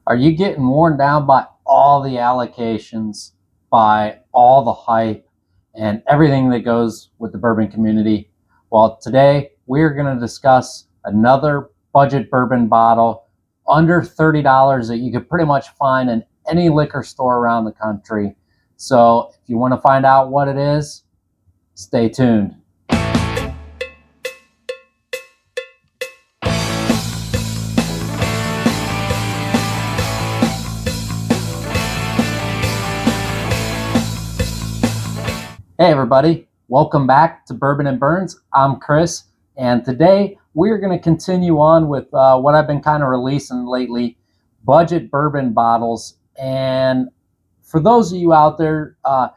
Are you getting worn down by all the allocations, by all the hype, and everything that goes with the bourbon community? Well, today we're going to discuss another budget bourbon bottle under $30 that you could pretty much find in any liquor store around the country. So if you want to find out what it is, stay tuned. Hey everybody, welcome back to Bourbon and Burns. I'm Chris, and today we're going to continue on with what I've been kind of releasing lately, budget bourbon bottles. And for those of you out there, hunting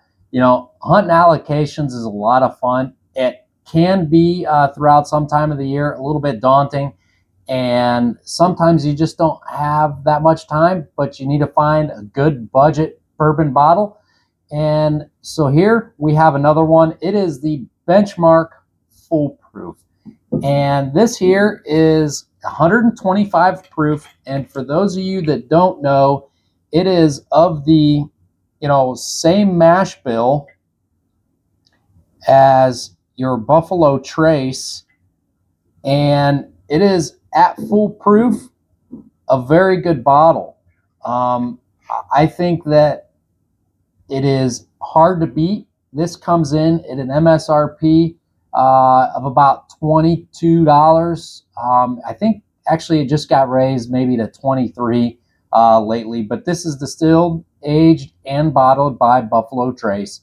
allocations is a lot of fun. It can be throughout some time of the year a little bit daunting, and sometimes you just don't have that much time, but you need to find a good budget bourbon bottle. And so here we have another one. It is the Benchmark Foolproof. And this here is 125 proof. And for those of you that don't know, it is of the, same mash bill as your Buffalo Trace. And it is at foolproof, a very good bottle. I think that it is hard to beat. This comes in at an MSRP of about $22. I think actually it just got raised maybe to 23 lately, but this is distilled, aged, and bottled by Buffalo Trace.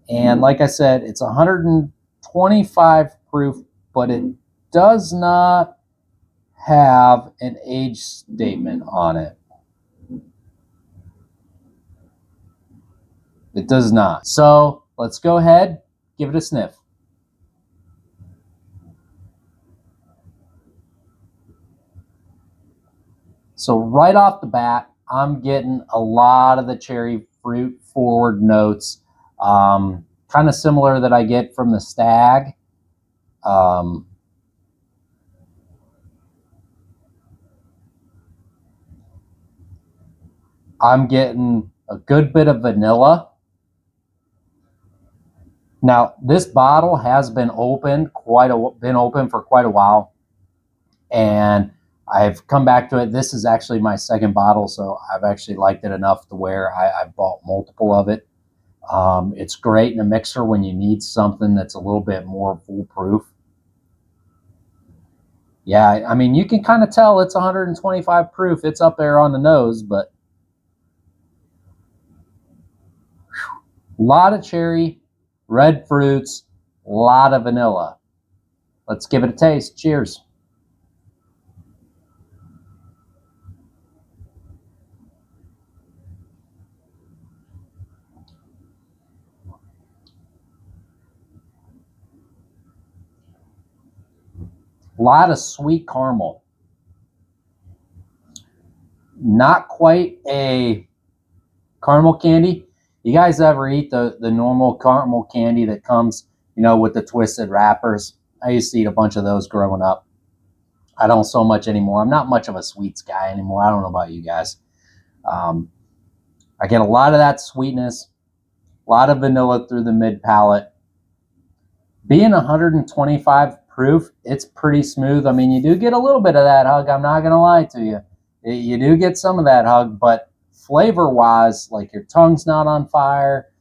And like I said, it's 125 proof, but it does not have an age statement on it. It does not. So let's go ahead, give it a sniff. So right off the bat, I'm getting a lot of the cherry fruit forward notes, kind of similar that I get from the Stag. I'm getting a good bit of vanilla. Now, this bottle has been open for quite a while, and I've come back to it. This is actually my second bottle, so I've actually liked it enough to where I've bought multiple of it. It's great in a mixer when you need something that's a little bit more foolproof. Yeah, I mean, you can kind of tell it's 125 proof. It's up there on the nose, but a lot of cherry, red fruits, a lot of vanilla. Let's give it a taste. Cheers. A lot of sweet caramel. Not quite a caramel candy. You guys ever eat the normal caramel candy that comes, with the twisted wrappers? I used to eat a bunch of those growing up. I don't so much anymore. I'm not much of a sweets guy anymore. I don't know about you guys. I get a lot of that sweetness, a lot of vanilla through the mid palate. Being 125 proof, it's pretty smooth. I mean, you do get a little bit of that hug. I'm not going to lie to you. You do get some of that hug, but flavor-wise, like your tongue's not on fire.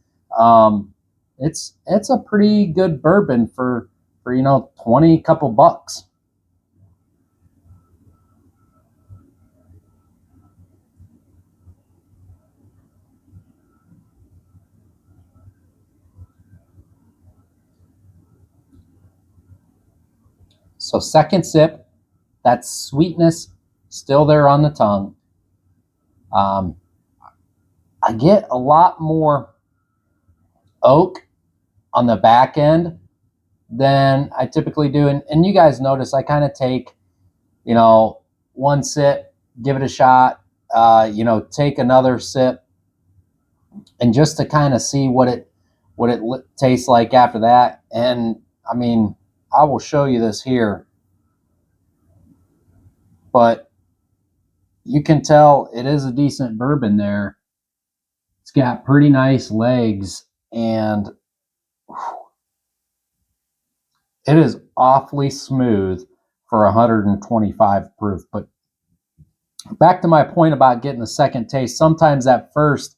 It's a pretty good bourbon for 20 couple bucks. So second sip, that sweetness still there on the tongue. I get a lot more oak on the back end than I typically do. And you guys notice I kind of take, one sip, give it a shot, take another sip, and just to kind of see what it tastes like after that. And I mean, I will show you this here, but you can tell it is a decent bourbon there. It's got pretty nice legs, and it is awfully smooth for 125 proof. But back to my point about getting the second taste, sometimes at first,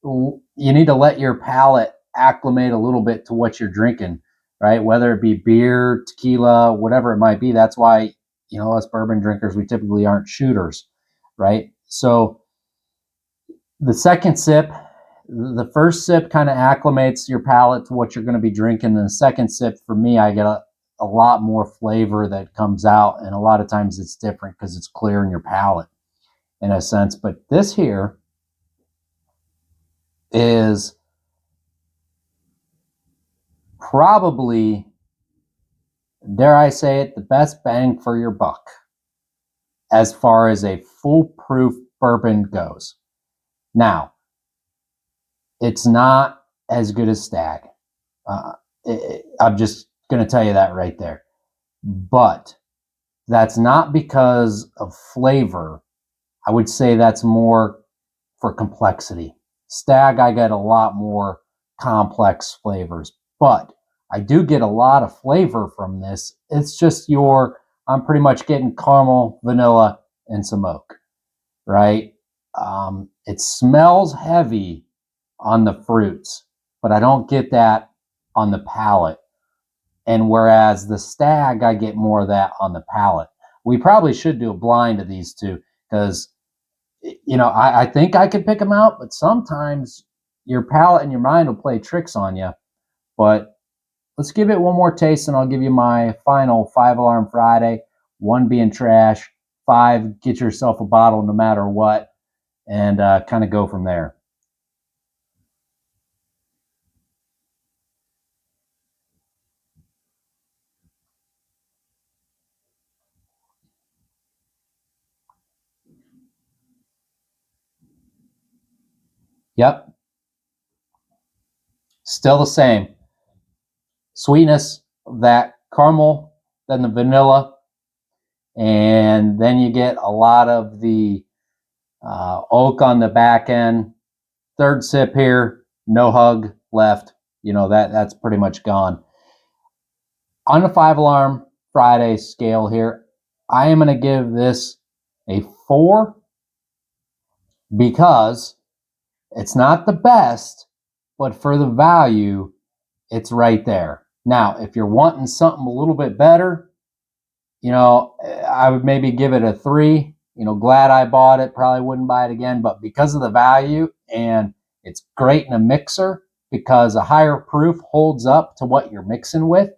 you need to let your palate acclimate a little bit to what you're drinking, right? Whether it be beer, tequila, whatever it might be. That's why, us bourbon drinkers, we typically aren't shooters, right? So the second sip, the first sip kind of acclimates your palate to what you're going to be drinking. And the second sip, for me, I get a lot more flavor that comes out. And a lot of times it's different because it's clear in your palate in a sense. But this here is probably, dare I say it, the best bang for your buck as far as a foolproof bourbon goes. Now, it's not as good as Stag. I'm just going to tell you that right there. But that's not because of flavor. I would say that's more for complexity. Stag, I get a lot more complex flavors, but I do get a lot of flavor from this. It's just I'm pretty much getting caramel, vanilla, and some oak, right? It smells heavy on the fruits, but I don't get that on the palate. And whereas the Stag, I get more of that on the palate. We probably should do a blind of these two because, I think I could pick them out, but sometimes your palate and your mind will play tricks on you. But let's give it one more taste, and I'll give you my final 5 Alarm Friday, 1 being trash, 5, get yourself a bottle no matter what, and kind of go from there. Yep, still the same. Sweetness, that caramel, then the vanilla, and then you get a lot of the oak on the back end. Third sip here, no hug left. That's pretty much gone. On the 5 Alarm Friday scale here, I am going to give this a 4 because it's not the best, but for the value, it's right there. Now, if you're wanting something a little bit better, I would maybe give it a 3. Glad I bought it, probably wouldn't buy it again, but because of the value, and it's great in a mixer because a higher proof holds up to what you're mixing with.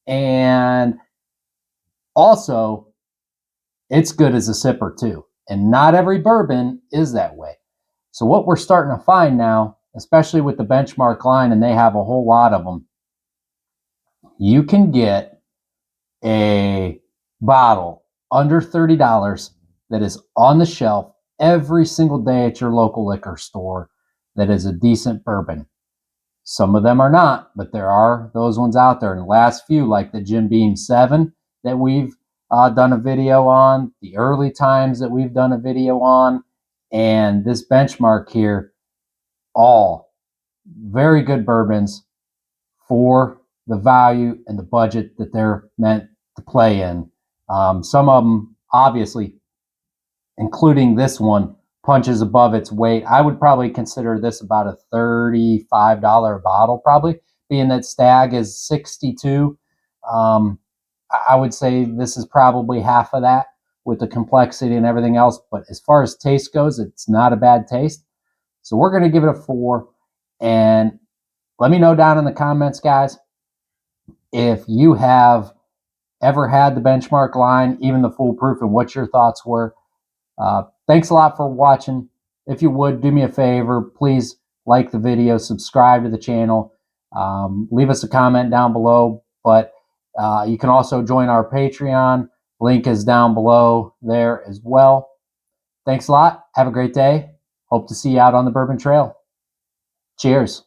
And also, it's good as a sipper too. And not every bourbon is that way. So what we're starting to find now, especially with the Benchmark line, and they have a whole lot of them, you can get a bottle under $30 that is on the shelf every single day at your local liquor store that is a decent bourbon. Some of them are not, but there are those ones out there. And the last few, like the Jim Beam 7 that we've done a video on, the early times that we've done a video on, and this Benchmark here, all very good bourbons for the value and the budget that they're meant to play in. Some of them, obviously, including this one, punches above its weight. I would probably consider this about a $35 bottle, probably, being that Stag is 62. I would say this is probably half of that with the complexity and everything else. But as far as taste goes, it's not a bad taste. So we're going to give it a 4. And let me know down in the comments, guys, if you have ever had the Benchmark line, even the foolproof, and what your thoughts were. Thanks a lot for watching. If you would, do me a favor, please like the video, subscribe to the channel, leave us a comment down below. But you can also join our Patreon. Link is down below there as well. Thanks a lot. Have a great day. Hope to see you out on the Bourbon Trail. Cheers.